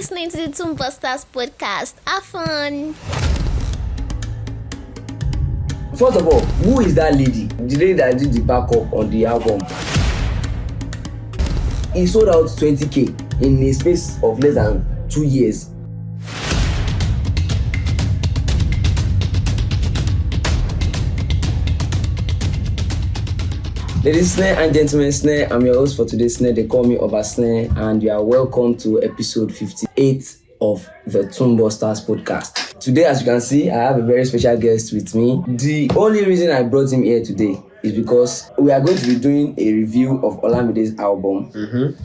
listening to the Toombusters podcast. Have fun. First of all, who is that lady? The lady that did the backup on the album. He sold out 20k in a space of less than 2 years. Ladies and gentlemen, Snare, I'm your host for today's Snare. They call me Oba Snare, and you are welcome to episode 58 of the Toombusters podcast. Today, as you can see, I have a very special guest with me. The only reason I brought him here today is because we are going to be doing a review of Olamide's album.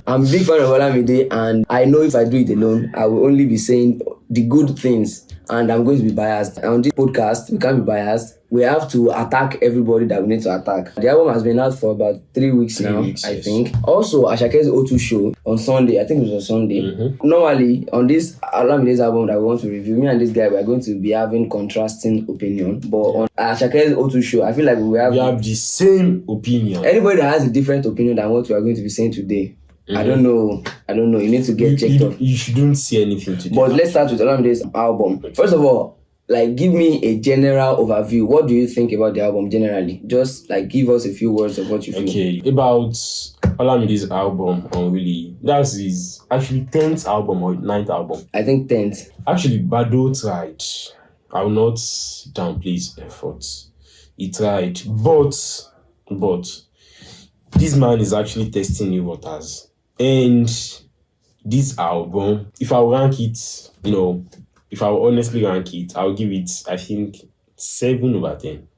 I'm a big fan of Olamide, and I know if I do it alone, I will only be saying the good things, and I'm going to be biased. On this podcast, we can't be biased. We have to attack everybody that we need to attack. The album has been out for about 3 weeks now, I think. Also, Asake's O2 show on Sunday, I think it was on Sunday. Normally, on this Olamide's album that we want to review, me and this guy, we are going to be having contrasting opinion. But on Asake's O2 show, I feel like we have the same opinion. Anybody that has a different opinion than what we are going to be saying today, I don't know. You need to get checked up. You shouldn't see anything today. But let's start with Olamide's album. First of all, give me a general overview. What do you think about the album generally? Just give us a few words of what you feel. Okay, about Olamide's album, Unruly. That's his actually 10th album or 9th album. I think 10th. Actually, Bado tried. I will not downplay his efforts. He tried, but this man is actually testing new waters. And this album, if I rank it, if I will honestly rank it, I'll give it, I think, 7 over 10,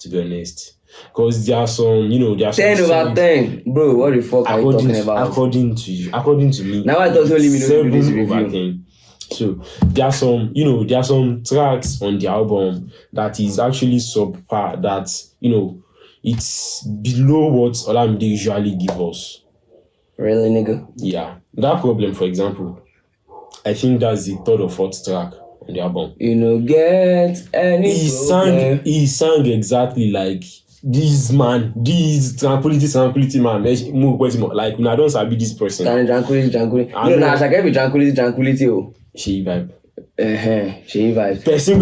to be honest. Because there are some, 10 over 10? Bro, what the fuck are you talking about? According to me. Now I thought only me know to do this 7 over review. 10. So, there are some tracks on the album that is actually subpar, that, it's below what Olamide usually give us. Really, nigga? Yeah. That Problem, for example, I think that's the 3rd or 4th track on the album. Get any He sang exactly like this man, this tranquility man. Like, I don't sabi this person. Tranquility. Asake be tranquility. She vibe. She vibe. Person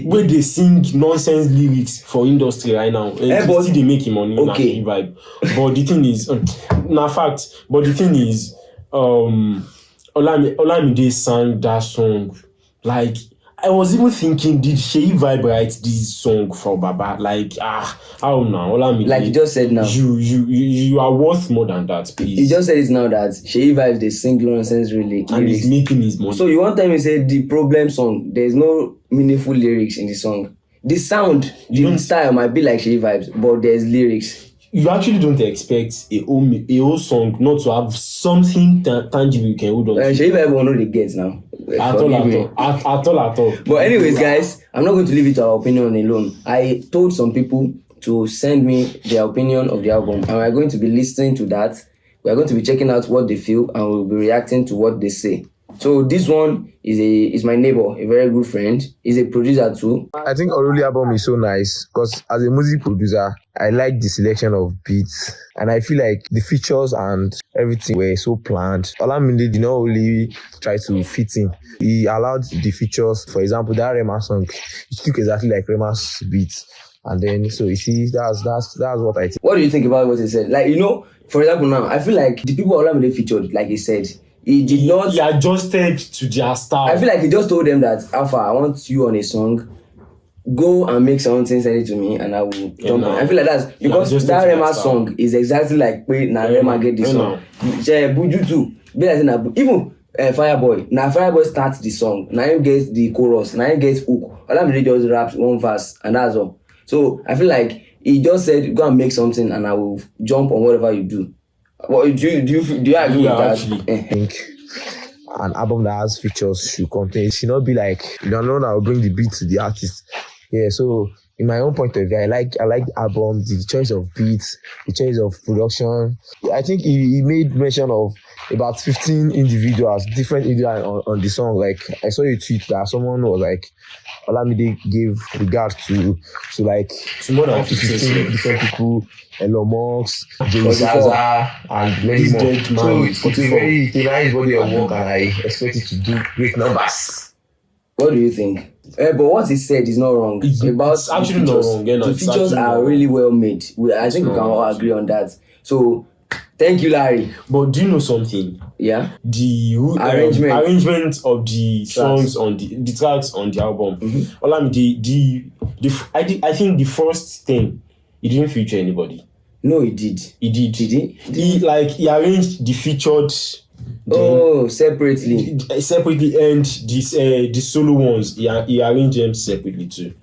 where they sing nonsense lyrics for industry right now. But still they make money. Okay. She vibe. But the thing is, Olamide sang that song. Like, I was even thinking, did Sheyi Vibe write this song for Baba? How now? Olamide. Like you just said now. You are worth more than that, please. You just said it now that Sheyi Vibe, they sing nonsense really. And he's making his money. So you want time you say the Problem song, there's no meaningful lyrics in the song. The sound, the style might be like Sheyi Vibes, but there's lyrics. You actually don't expect a whole song not to have something tangible you can hold on to. Sheyi Vibe will not get now. At all. But anyways, guys, I'm not going to leave it to our opinion alone. I told some people to send me their opinion of the album, and we're going to be listening to that. We're going to be checking out what they feel, and we'll be reacting to what they say. So this one is my neighbor, a very good friend. He's a producer too. I think Unruly album is so nice because as a music producer, I like the selection of beats, and I feel like the features and everything were so planned. Olamide did not only try to fit in. He allowed the features. For example, that Rema song, it took exactly like Rema's beats. And then, so you see, that's what I think. What do you think about what he said? For example now, I feel like the people Olamide featured, like he said, he did not... He adjusted to their style. I feel like he just told them that, Alpha, I want you on a song. Go and make something, send it to me, and I will dump it. I feel like that's... Because that Rema song is exactly like, wait, now Rema get this song. Buju too. Even Fireboy. Now Fireboy starts the song. Now him gets the chorus. Now him gets hook. Olamide just raps one verse, and that's all. So I feel like he just said, go and make something, and I will jump on whatever you do. What do you agree with that? Actually, I think an album that has features should contain. It should not be like, I will bring the beat to the artist. Yeah, so in my own point of view, I like the album, the choice of beats, the choice of production. I think he made mention of about 15 individuals, different individuals on the song. Like I saw a tweet that someone was like, Olamide gave regard to like It's more than 15 different people, Elon Musk, Jay 44. Zaza, and many This more. dead man, So it's a 44. it's a nice body of work, and I expect it to do great numbers. What do you think? But what he said is not wrong. It's actually not wrong. Yeah, no, the it's features actually not are wrong. really well made. I think we not can wrong, all agree on that. So, thank you, Larry. But do you know something? Yeah. The arrangement of the songs on the tracks on the album. Olamide, I think the first thing, he didn't feature anybody. No, he did. He did. Did he? He arranged the featured. Separately. And this the solo ones. He arranged them separately too.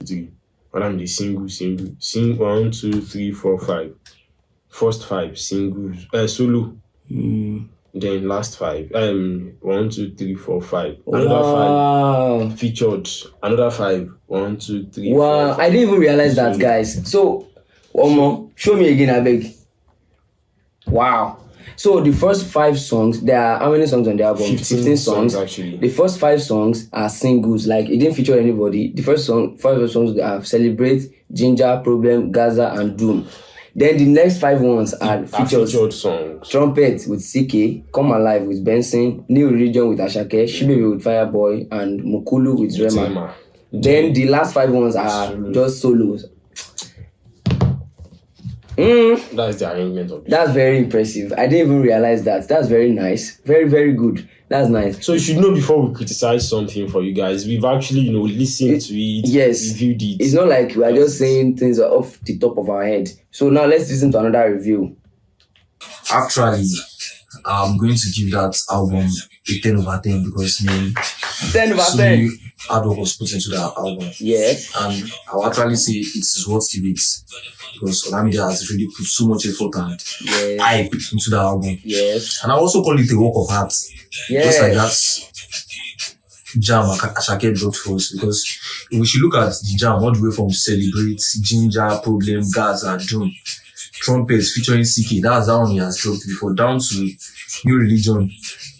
Olamide sing 1, 2, 3, 4, 5. First 5 singles, solo. Then last 5. 1, 2, 3, 4, 5. Another 5 featured. Another 5. 1, 2, 3. Wow, 4, 5. I didn't even realize that, guys. So, one more. Show me again, I beg. Wow. So the first 5 songs, there are how many songs on the album? 15 songs actually. The first 5 songs are singles, like it didn't feature anybody. The first 5 songs are Celebrate, Ginger, Problem, Gaza, and Doom. Then the next 5 ones are featured songs. Trumpet with CK, Come Alive with Benson, New Religion with Asake, Shibebe with Fireboy, and Mukulu with Rema. Then the last 5 ones are just solos. That's the arrangement of it. That's very impressive. I didn't even realize that. That's very nice. Very, very good. That's nice. So you should know before we criticize something for you guys, we've actually, listened to it, yes, reviewed it. It's not like we are just saying things off the top of our head. So now let's listen to another review. Actually, I'm going to give that album a 10 over 10 because 10 over so 10. hard work was put into that album. Yes. And I'll actually say it is worth the wait because Olamide has really put so much effort and hype into that album. Yes. And I also call it a work of art. Yes. Just like that jam Asake brought for us, because if we should look at the jam all the way from Celebrate, Ginger, Problem, Gas, and Doom, Trumpets featuring CK, that's that one he has dropped before, down to New Religion,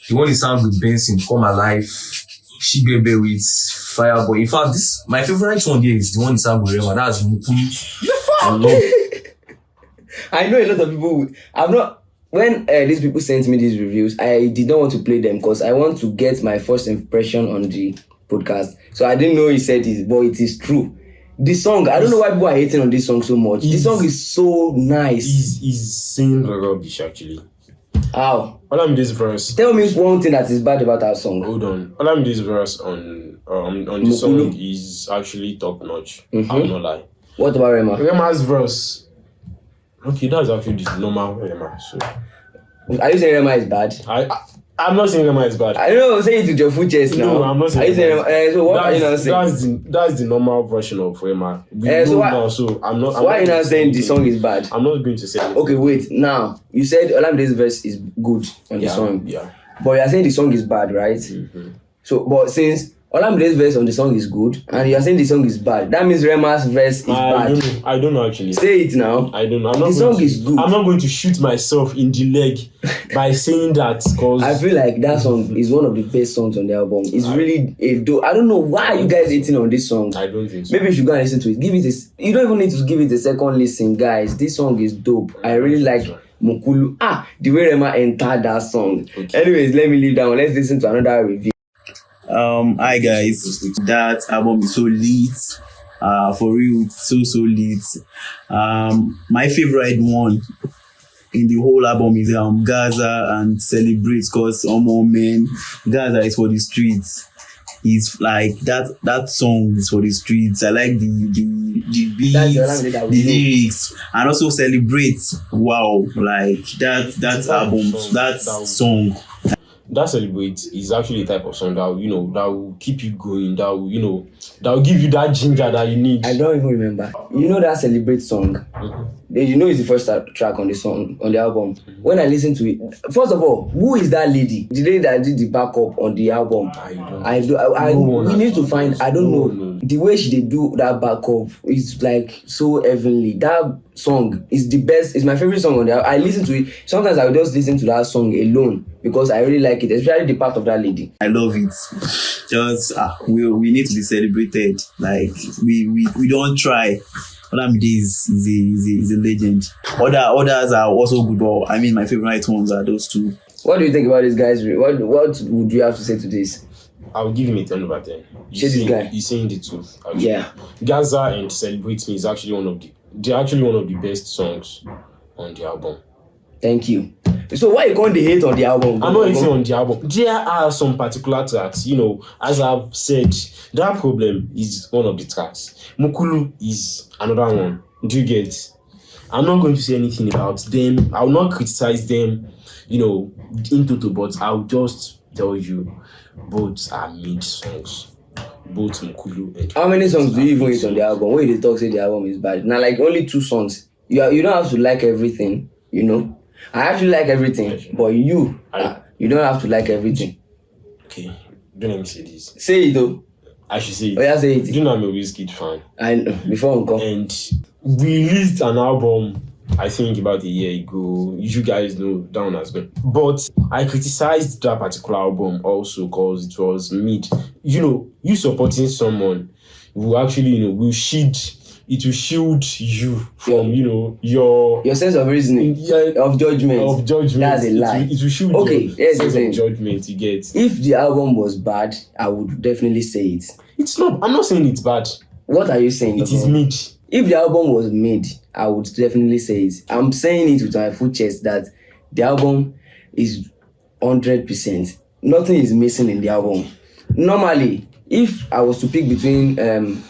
the one he sang with Benson, Come Alive, Shibebe with Fireboy. In fact, my favorite one here is the one he sang with Rema, that's Mukulu. I know a lot of people. When these people sent me these reviews, I did not want to play them because I want to get my first impression on the podcast. So I didn't know he said it, but it is true. The song, I don't know why people are hating on this song so much. This song is so nice. He's singing rubbish actually. How? Olamide's verse. Tell me one thing that is bad about that song. Hold on. Olamide's verse on the song is actually top notch. I'll not lie. What about Rema? Rema's verse. Okay, that's actually the normal Rema. So are you saying Rema is bad? I'm not saying Rema is bad. I know, say it with your full chest now. No, I'm not saying. Are you saying so what are you not saying? That's the normal version of Rema. So why are you not saying the song is bad? I'm not going to say anything. Okay, wait. Now you said Olamide's verse is good on the song. Yeah. But you are saying the song is bad, right? Mm-hmm. So, but since Olamide's verse on the song is good, and you are saying the song is bad, that means Rema's verse is bad. I don't know actually. Say it now. I don't know. The song is good. I'm not going to shoot myself in the leg by saying that, because I feel like that song is one of the best songs on the album. It's really a dope. I don't know why you guys hating on this song. I don't think so. Maybe you should go and listen to it. You don't even need to give it a second listen, guys. This song is dope. I really like Mukulu. The way Rema entered that song. Okay. Anyways, let me leave that one. Let's listen to another review. Hi guys, that album is so lit. For real, so lit. My favorite one in the whole album is Gaza and Celebrate, because man, Gaza is for the streets. It's like that song is for the streets. I like the beats, the lyrics, and also Celebrate. Wow, like that album, that song. That Celebrate is actually a type of song that will keep you going, that will that will give you that ginger that you need. I don't even remember. You know that Celebrate song? You know it's the first track on the song, on the album. When I listen to it, first of all, who is that lady? The lady that did the backup on the album? We need to find, I don't know. The way she did do that backup is like so heavenly. That song is the best, it's my favorite song on the album. I listen to it, sometimes I will just listen to that song alone because I really like it, especially the part of that lady. I love it. Just we need to be celebrated. Like we don't try. Olamide is a legend. Others are also good, but I mean my favorite ones are those two. What do you think about this guy's? What would you have to say to this? I'll give him a 10 over 10. This guy. He's saying the truth. Actually. Yeah. Gaza and Celebrate Me is actually they're actually one of the best songs on the album. Thank you. So why you can't hate on the album? I'm not hating on the album. There are some particular tracks, as I've said, that problem is one of the tracks. Mukulu is another one. Do you get? I'm not going to say anything about them. I will not criticize them, in total, but I'll just tell you both are mid songs. Both Mukulu and how many songs do you even hate on the album? When they talk say the album is bad. Now like only 2 songs. You don't have to like everything, I actually like everything, but you don't have to like everything. Okay, don't let me say this. Say it though. I should say it. Oh yeah, say it. You know I'm a Wizkid fan. I know, before Uncle. And we released an album, I think about a year ago. You guys know Down as well. But I criticized that particular album also because it was mid. You supporting someone who actually, will shield. It will shield you from, your sense of reasoning, of judgment. That's a lie. It will shield your sense of judgment you get. If the album was bad, I would definitely say it. It's not. I'm not saying it's bad. What are you saying? It is mid. If the album was mid, I would definitely say it. I'm saying it with my full chest that the album is 100%. Nothing is missing in the album. Normally, if I was to pick between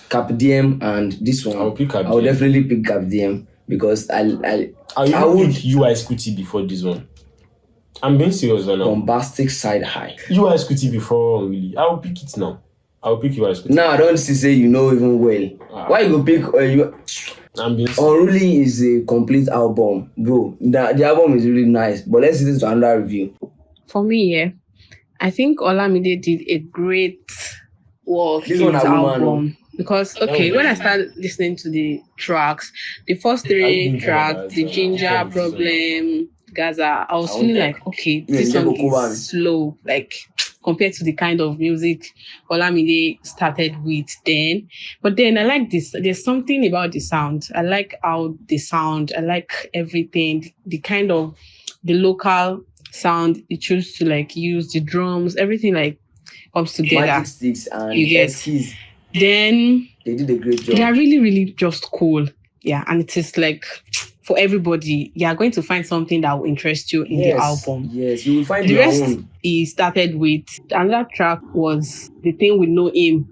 Carpe Diem and this one, I would definitely pick Carpe Diem because I would pick UI Scooty before this one. I'm being serious right now. Bombastic side high. UI Scooty before Unruly. I will pick it now. I will pick UI Scooty. Now I don't say you know even well. Why you go pick Unruly is a complete album, bro. The album is really nice, but let's listen to another review. For me, I think Olamide did a great work in his album. Because when I started listening to the tracks, the first 3 tracks, the Ginger Problem, Gaza, I was feeling like, this song is slow, like compared to the kind of music Olamide started with then. But then I like this. There's something about the sound. I like how they sound. I like everything. The kind of the local sound they choose to like use, the drums, everything like comes together. Magic sticks and you get keys. Then they did a great job. They are really, really just cool. Yeah, and it is like for everybody, you are going to find something that will interest you in the album. Yes, you will find the rest. Own. He started with another track was the thing we know him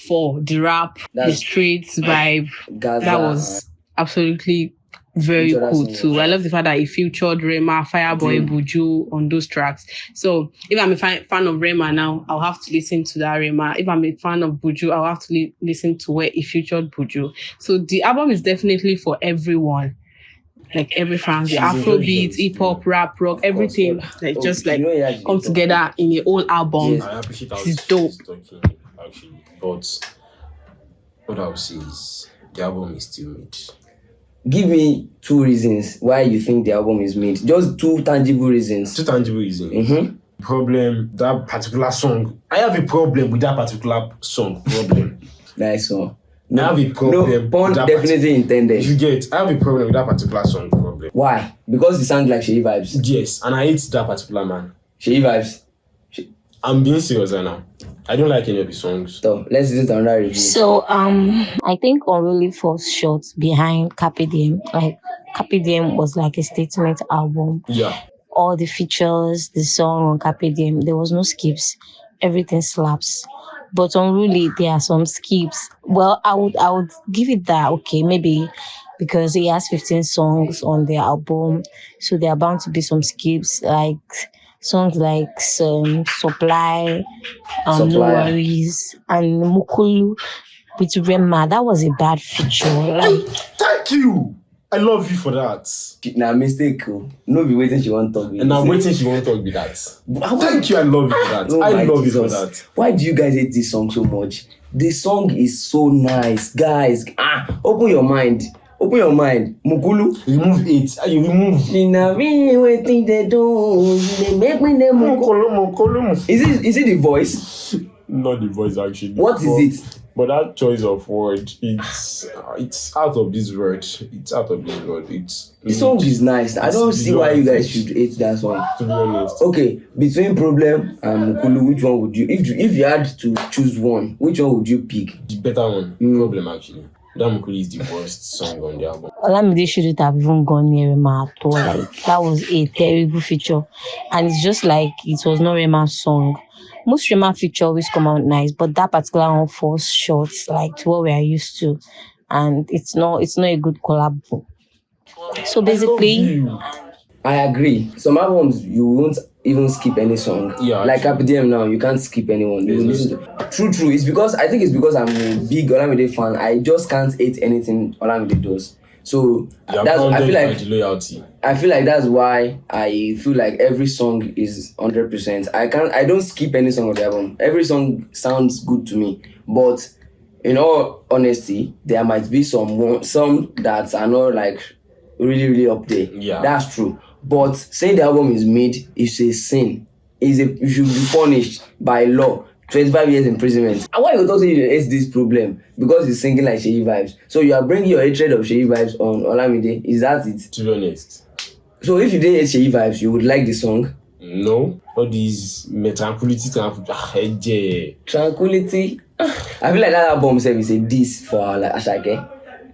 for, the rap, the streets vibe. Gaza. That was absolutely very cool too. I love the fact that he featured Rema, Fireboy, Buju on those tracks. So if I'm a fan of Rema now, I'll have to listen to that Rema. If I'm a fan of Buju, I'll have to listen to where he featured Buju. So the album is definitely for everyone. Like every fan, the Afrobeats, hip hop, rap, rock, everything like just like come together in a whole album. I appreciate how it's dope. Talking, actually, but what I would say is the album is still mid. Give me 2 reasons why you think the album is mid. Just 2 tangible reasons. 2 tangible reasons. Problem, that particular song. I have a problem with that particular song. Problem. Nice one. I have a problem. Pun definitely intended. You get. I have a problem with that particular song. Problem. Why? Because it sounds like Sheyi Vibes. Yes, and I hate that particular man. Sheyi Vibes. I'm being serious right now. I don't like any of the songs. So let's do another review. So I think Unruly falls short behind Carpe Diem. Like Carpe Diem was like a statement album. Yeah. All the features, the song on Carpe Diem, there was no skips. Everything slaps. But Unruly, there are some skips. Well, I would give it that, okay, maybe because he has 15 songs on the album, so there are bound to be some skips, like songs like Supply, No Worries, and Mukulu. with Rema. That was a bad feature. Like, Thank you. I love you for that. Now mistake. No be waiting she won't talk with. And I'm waiting she won't talk with that. Thank you. I love you for that. Oh I my love Jesus. you for that. Why do you guys hate this song so much? The song is so nice, guys. Open your mind. Open your mind. Mukulu. Remove it. You remove. Waiting they do. They make me them. Is it the voice? Not the voice actually. What is it? But that choice of word, it's out of this world. It's out of this world. The song is nice. I don't see why you guys should hate that song. To be honest. Okay, between Problem and Mukulu, which one would you? If you had to choose one, which one would you pick? The better one. Problem actually. Damukuli is the worst song on the album. Olamide shouldn't have even gone near Rema at all. Like, that was a terrible feature. And it's just like it was not Rema's song. Most Rema feature always come out nice, but that particular one falls short, like to what we are used to. And it's not a good collab. So basically, I agree. Some albums you won't even skip any song. Yeah, like APDM now, you can't skip anyone. You will listen to. True. It's because I'm a big Olamide fan. I just can't hate anything Olamide does. So I feel like that's why I feel like every song is 100%. I don't skip any song of the album. Every song sounds good to me. But in all honesty, there might be some that are not like really, really up there. Yeah. That's true. But saying the album is made is a sin. You should be punished by law. 25 years imprisonment. And why you don't say you hate this problem? Because he's singing like Sheyi Vibes. So you are bringing your hatred of Sheyi Vibes on Olamide. Is that it? To be honest. So if you didn't hate Sheyi Vibes, you would like the song? No. All these tranquility. Tranquility? I feel like that album is a diss for Asake.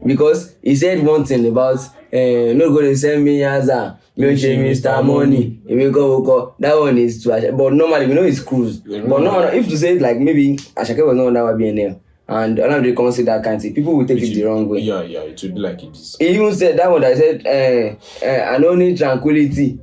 Because he said one thing about no go to send me Yaza. Mr. Money, that one is to Asake. But normally, we know it's cruise. Yeah, but normally, if to say like maybe Asake was not on that YBNL and Olamide can't say that kind of thing, people will take it the wrong way. Yeah, it would be like it is. He even said that one that said, I don't need tranquility.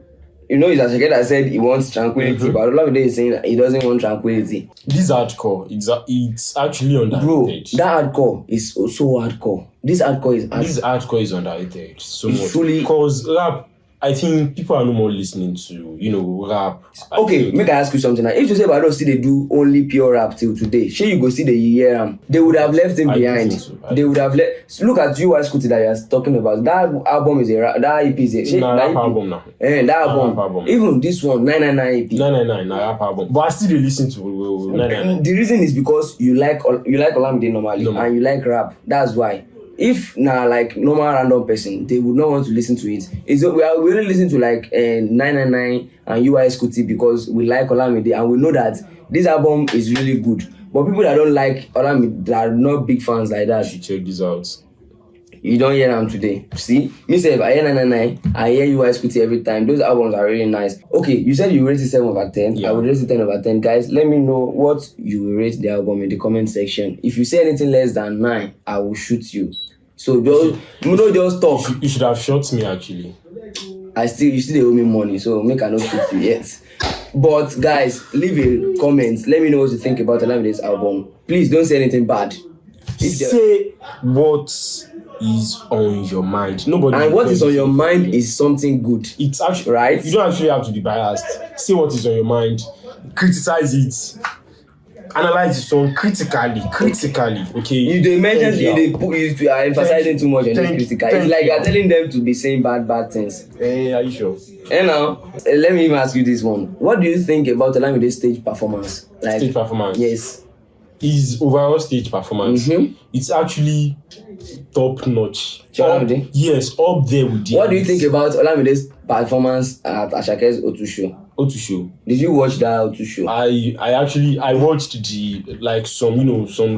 You know, it's Asake that said he wants tranquility, but Olamide is saying that he doesn't want tranquility. This hardcore, it's actually underrated. Bro, that hardcore is so hardcore. This hardcore is underrated so much. Because rap, I think people are no more listening to, rap. Okay, make I ask you something now. If you say Bado see they do only pure rap till today, sure you go see the year they would have left him behind. They would have left. Look at you, Scooty, that you are talking about. That album is that EP is a rap album now. That album. Even this one, 999 EP. 999, rap album. But I still listen to 999. The reason is because you like Olamide normally and you like rap. That's why. If like normal random person, they would not want to listen to it. We only listen to like 999 and UI Scooty because we like Olamide and we know that this album is really good. But people that don't like Olamide, that are not big fans like that, should check this out. You don't hear them today. See, myself, I hear 999, I hear UI Scooty every time. Those albums are really nice. Okay, you said you rate it 7 over 10. Yeah. I would rate it 10 over 10. Guys, let me know what you will rate the album in the comment section. If you say anything less than 9, I will shoot you. So don't just talk. You should have shot me actually. You still owe me money, so make I not shoot you yet. But guys, leave a comment. Let me know what you think about Olamide's album. Please don't say anything bad. Say what is on your mind. And what is on your mind is something good. It's actually right. You don't actually have to be biased. Say what is on your mind. Criticize it. Analyze the song critically. Okay. You mentioned you are emphasizing too much on the critical. It's like you are telling them to be saying bad things. Are you sure? Now, let me even ask you this one. What do you think about Olamide's stage performance? Stage performance? Yes. His overall stage performance. It's actually top notch. Yes, up there with the. What do you think about Olamide's performance at Asake's O2 show? O2 show. Did you watch that O2 show? I watched some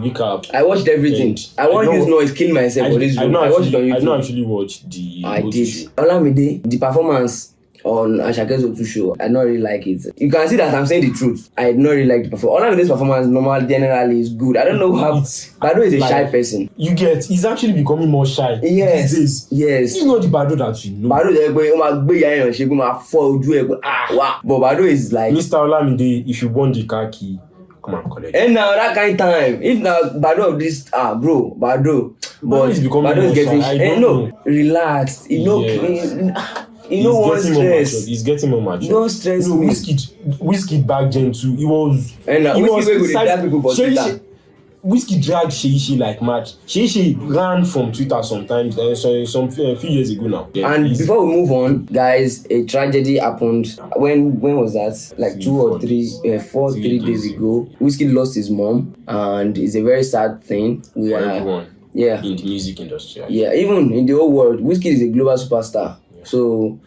recap. I watched everything. I won't use noise, kill myself for this room. I watched it on YouTube. I don't actually watch the O2 show. Olamide, the performance on Asake's O2 show, I don't really like it. You can see that I'm saying the truth. I don't really like the performance. Olamide's performance normal generally is good. I don't know how. Bado is a shy person. He's actually becoming more shy. Yes. He's not the Bado that you know. Bado is like. But Bado is like. Mr. Olamide, if you want the car key, come and collect. And now that kind of time, if now Bado of this, bro, Bado, Bado is becoming Bado is getting, I don't know. relax, you know, He's one getting more mature. stress. He's getting more mature. Don't stress me. Whiskey back then too. He was. And Whiskey will drag people for Twitter. Whiskey dragged Sheishi like mad. Sheishi ran from Twitter sometimes. Some few years ago now. Yeah, and before we move on, guys, a tragedy happened. When was that? Like 3 days ago. Whiskey lost his mom, and it's a very sad thing. For everyone. Yeah. In the music industry. Actually. Yeah, even in the whole world, Wizkid is a global superstar. Yeah. So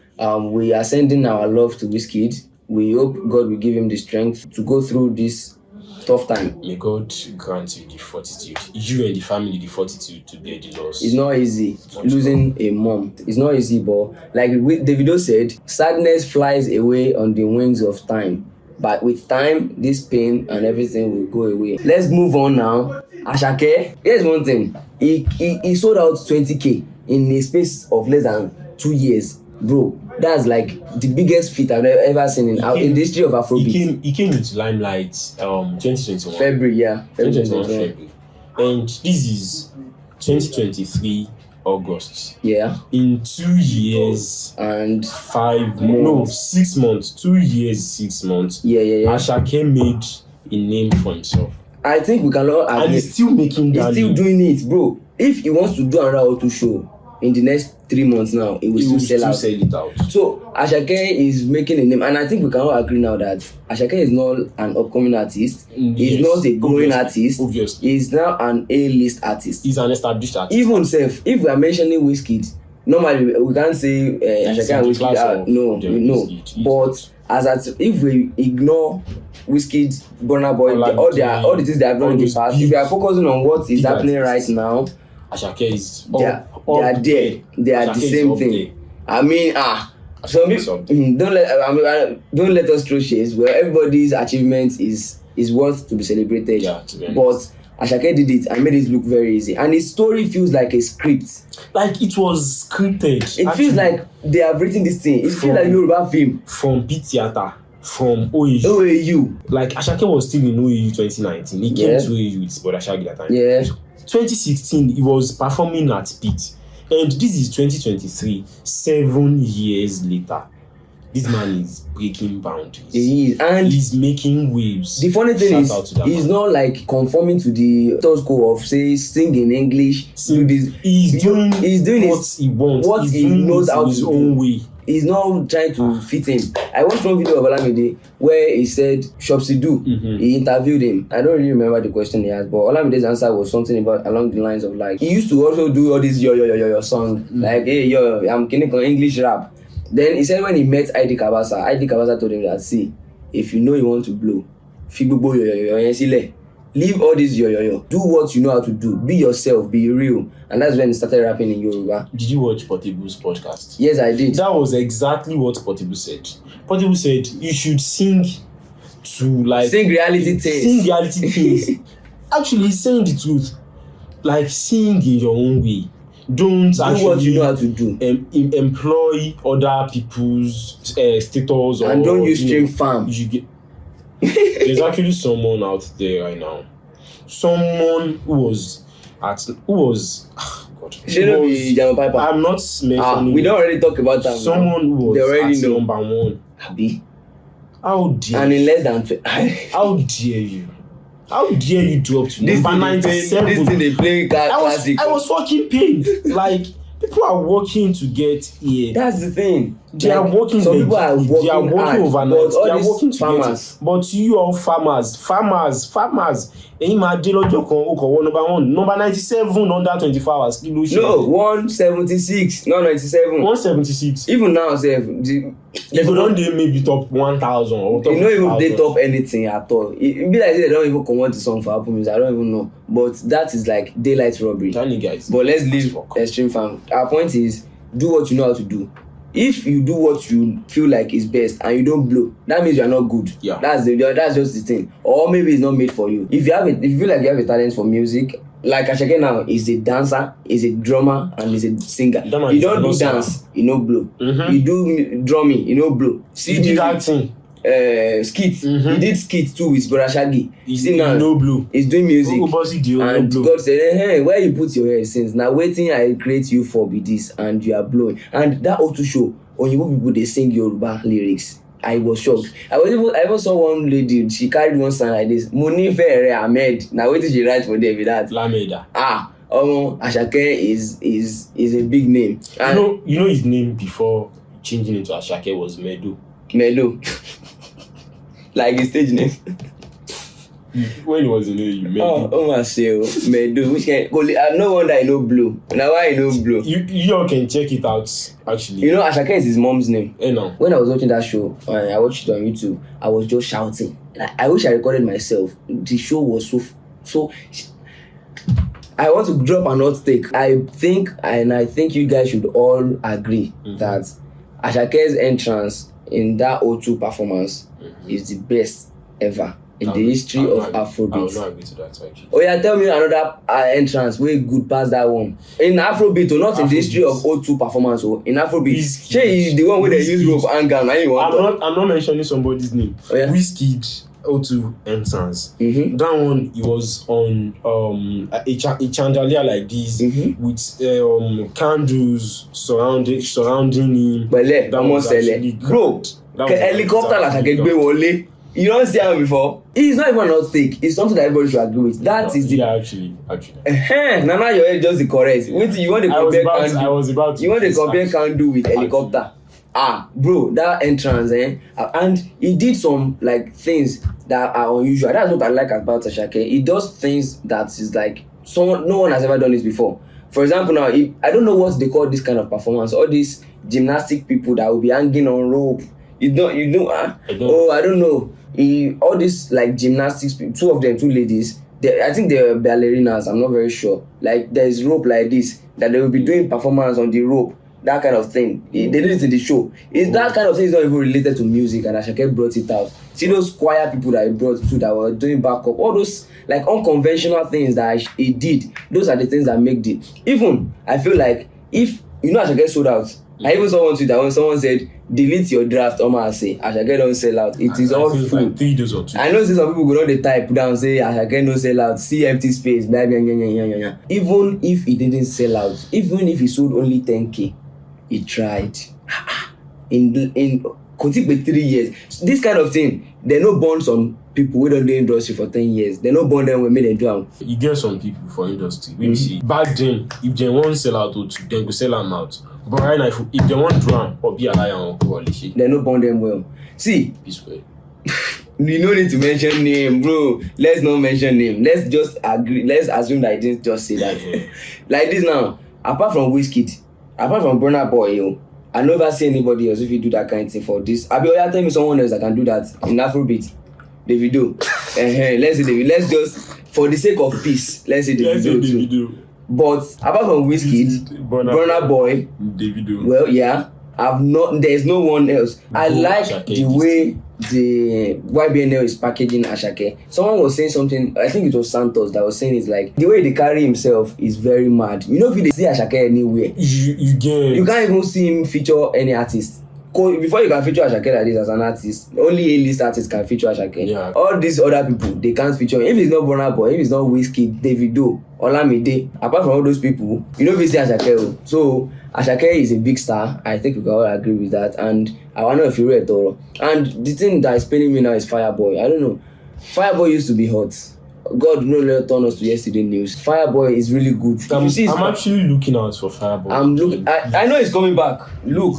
we are sending our love to Wizkid. We hope God will give him the strength to go through this tough time. May God grant you the fortitude. You and the family the fortitude to bear the loss. It's not easy losing a mom. It's not easy, but like Davido said, sadness flies away on the wings of time. But with time, this pain and everything will go away. Let's move on now. Asake, here's one thing. He sold out 20k in a space of less than 2 years. Bro, that's like the biggest feat I've ever seen in the history of Afrobeats. He came into limelight 2021. February. 2021 February. And this is 2023 August. Yeah. In 2 years and 5 months. 6 months. 2 years, 6 months. Yeah. Asake made a name for himself. I think we can all agree. And he's still making that. He's still doing it, bro. If he wants to do another auto show in the next 3 months now, he will still sell it out. So Asake is making a name, and I think we can all agree now that Asake is not an upcoming artist. He's not a growing artist. Obviously. He's now an A-list artist. He's an established artist. Even if we are mentioning Wizkid, normally we can't say Asake and Wizkid. No. But if we ignore Wizkid, Burna Boy, all the things they have done in the past, if we are focusing on what is happening right now, Asake is they are there. They are the same thing. I mean, some people don't let us throw shades where everybody's achievement is worth to be celebrated. Yeah, but Asake did it and made it look very easy. And his story feels like a script. Like it was scripted. It feels like they have written this thing. It feels like Yoruba film. From Beat Theater. From OAU. Like Asake was still in OAU 2019. He came to OAU with Brother Shaggy that time. Yeah. 2016, he was performing at Beat. And this is 2023, 7 years later. This man is breaking boundaries. He is, and he's making waves. The funny thing is, he's not like conforming to the status quo of say sing in English. He's doing what he wants. What he knows how to his own way. He's not trying to fit in. I watched one video of Olamide where he said Shopsy Do. He interviewed him. I don't really remember the question he asked, but Olamide's answer was something about along the lines of like he used to also do all this yo song. Like, hey yo, I'm killing on English rap. Then he said when he met ID Kabasa told him that, see, if you know you want to blow, leave all this yo. Do what you know how to do. Be yourself, be real. And that's when he started rapping in Yoruba. Did you watch Portable's podcast? Yes, I did. That was exactly what Portable said. Portable said you should sing to like sing reality things. Sing reality things. Actually, he's saying the truth. Like sing in your own way. Don't do actually what you know how to do. Employ other people's status and or don't use stream farm. There's actually someone out there right now. Someone who was God. I'm not mentioning. We don't already talk about that. Someone who was already know. number one. Abi. How dare and in less than how dare you? How dare you drop to number 97? This thing they play classic. I was fucking paid. Like people are working to get here. That's the thing. They are working. Some people are working. They are working overnight. They are working to farmers. But you are farmers. Number 97 under 24 hours. No, 176, not 97. 176. Even now, if you don't maybe top 1,000 or top, you know, even they top anything at all. It be like they don't even come the song for Apple Music. I don't even know. But that is like daylight robbery. Guys. But let's leave extreme farm. Our point is, do what you know how to do. If you do what you feel like is best and you don't blow, that means you are not good. Yeah. That's just the thing. Or maybe it's not made for you. If you feel like you have a talent for music, like Asake now is a dancer, is a drummer, and is a singer. You don't do dance, you know blow. You do drumming, you know blow. You did acting. skit. He did skit too with Brother Shaggy. He's now no blue. He's doing music. And God said, hey, where you put your hair since? Now waiting I create you for be this, and you are blowing. And that auto show, when you people they sing Yoruba lyrics. I was shocked. I even saw one lady, she carried one song like this. Monife Ahmed. Now what did she write for them with that? Lameda. Asake is a big name. And you know his name before changing it to Asake was Medo. Like his stage name. When he was in the Medo. My say Medo. Which can no wonder I know blue. Now why I know blue? You all can check it out actually. You know Asake is his mom's name. No. When I was watching that show, I watched it on YouTube, I was just shouting. Like, I wish I recorded myself. The show was so I want to drop an hot take. I think you guys should all agree that Asake's entrance in that O2 performance is the best ever in the history of Afrobeats. I will not agree to that actually. Oh yeah, tell me another entrance way good past that one. In Afrobeat, or not in the history of O2 performance, or in Afrobeat. She is the one where they use rope and gun. I'm not mentioning somebody's name. Oh, yeah? Wizkid O2 entrance. That one, he was on a chandelier like this with candles surrounding him. That was actually bro. Helicopter like I get wole. You don't see him before. It's not even an hot take. It's something that everybody should agree with. That is the actually. Now your head just the correct. Wait, you want to compare candle? I was about to. You want to compare candle with helicopter? Bro, that entrance, and he did some like things that are unusual. That's what I like about Asake. He does things that is like no one has ever done this before. For example, now I don't know what they call this kind of performance. All these gymnastic people that will be hanging on rope. I don't know. All these like gymnastics, two of them, two ladies. I think they're ballerinas. I'm not very sure. Like there's rope like this that they will be doing performance on the rope. That kind of thing. They did it in the show. That kind of thing is not even related to music, and Asake brought it out. See those choir people that he brought too that were doing backup. All those like unconventional things that he did. Those are the things that make it. Even I feel like if Asake sold out. I even saw one tweet that when someone said, delete your draft, say Asake don't sell out. It is all full. Like 3 days or 2. I know some people go on the type down say Asake don't sell out, see empty space, blah, blah, blah, blah, blah. Even if he didn't sell out, even if he sold only 10K, he tried. In with 3 years. This kind of thing, there are no bonds on people who don't do industry for 10 years. There are no bond when we made them do them. You get some people for industry. We see back then, if they want sell out or two, then go sell them out. But right now, if they want drum or be a lion or quality, they no bond them well. See, this way. You no need to mention name, bro. Let's not mention name. Let's just agree. Let's assume that I didn't just say that. Like this now. Apart from Wizkid, apart from Burna Boy, I never see anybody else if you do that kind of thing for this. Abiola, tell me someone else that can do that in Afrobeat. Davido. Let's say Davido. Let's just, for the sake of peace, let's say Davido too. But apart from Wizkid, Burna Boy, Davido. Well, yeah, there's no one else. I like Asake, the way the YBNL is packaging Asake. Someone was saying something, I think it was Santos that was saying it's like the way they carry himself is very mad. You know, if you see Asake anywhere, you can't even see him feature any artist. Before you can feature Asake like this as an artist, only A-list artists can feature Asake. Yeah. All these other people, they can't feature him. If it's not Burna Boy, if it's not Wizkid, Davido, Olamide, apart from all those people, you know if you see Asake. So Asake is a big star. I think we can all agree with that. And I want to know if you read Toro. And the thing that is paining me now is Fireboy. I don't know. Fireboy used to be hot. God no let turn us to yesterday news. Fireboy is really good. I'm actually looking out for Fireboy. I'm looking. I know he's coming back. Look,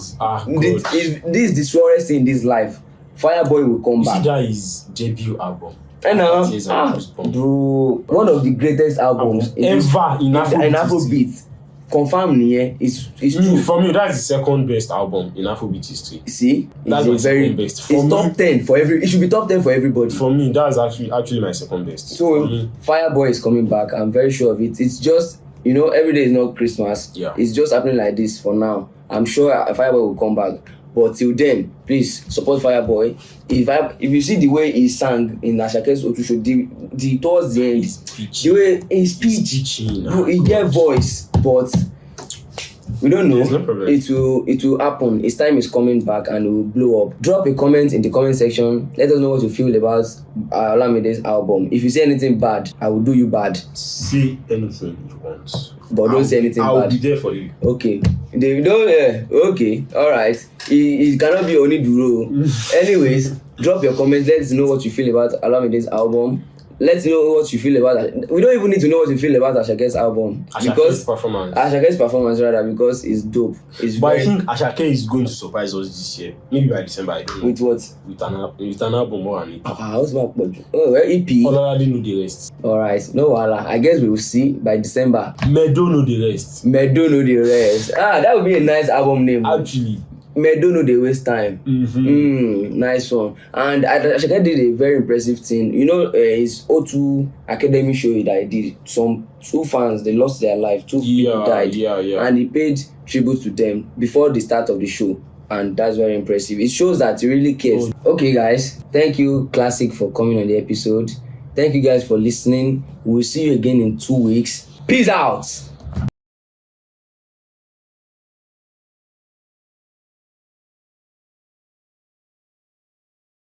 this is the surest thing in this life. Fireboy will come back. See, that is debut album. And bro, one of the greatest albums ever in Afrobeat. Confirm me, it's true. For me, that's the second best album in Afrobeat history. See, that's my second best. It's top 10 for every. It should be top 10 for everybody. For me, that's actually my second best. So Fireboy is coming back. I'm very sure of it. It's just, every day is not Christmas. Yeah. It's just happening like this for now. I'm sure Fireboy will come back. But till then, please support Fireboy. If you see the way he sang in Asake's Otu show, the towards the end, the way his speech, he get voice, but We don't know. There's no problem. It will happen. Its time is coming back and it will blow up. Drop a comment in the comment section. Let us know what you feel about Olamide's album. If you say anything bad, I will do you bad. Say anything you want. But don't say anything I'll bad. be there for you. Okay. They don't. Okay. All right. It cannot be only duro. Anyways, drop your comments. Let us know what you feel about Olamide's album. Let's know what you feel about it. We don't even need to know what you feel about Asake's album. Asake's performance. Asake's performance rather, because it's dope. But I think Asake is going to surprise us this year. Maybe by December, I don't know. With what? With an album more than it. What's my project? Oh, well, EP. Already know the rest. Alright, no wahala. I guess we will see by December. Medo know the rest. Medo know the rest. That would be a nice album name. Actually. Medo know they waste time. Nice one. And Asake did a very impressive thing. You know, his O2 Academy show that he did. Some 2 fans, they lost their life. 2 people died. Yeah. And he paid tribute to them before the start of the show. And that's very impressive. It shows that he really cares. Okay, guys. Thank you, Classic, for coming on the episode. Thank you guys for listening. We'll see you again in 2 weeks. Peace out.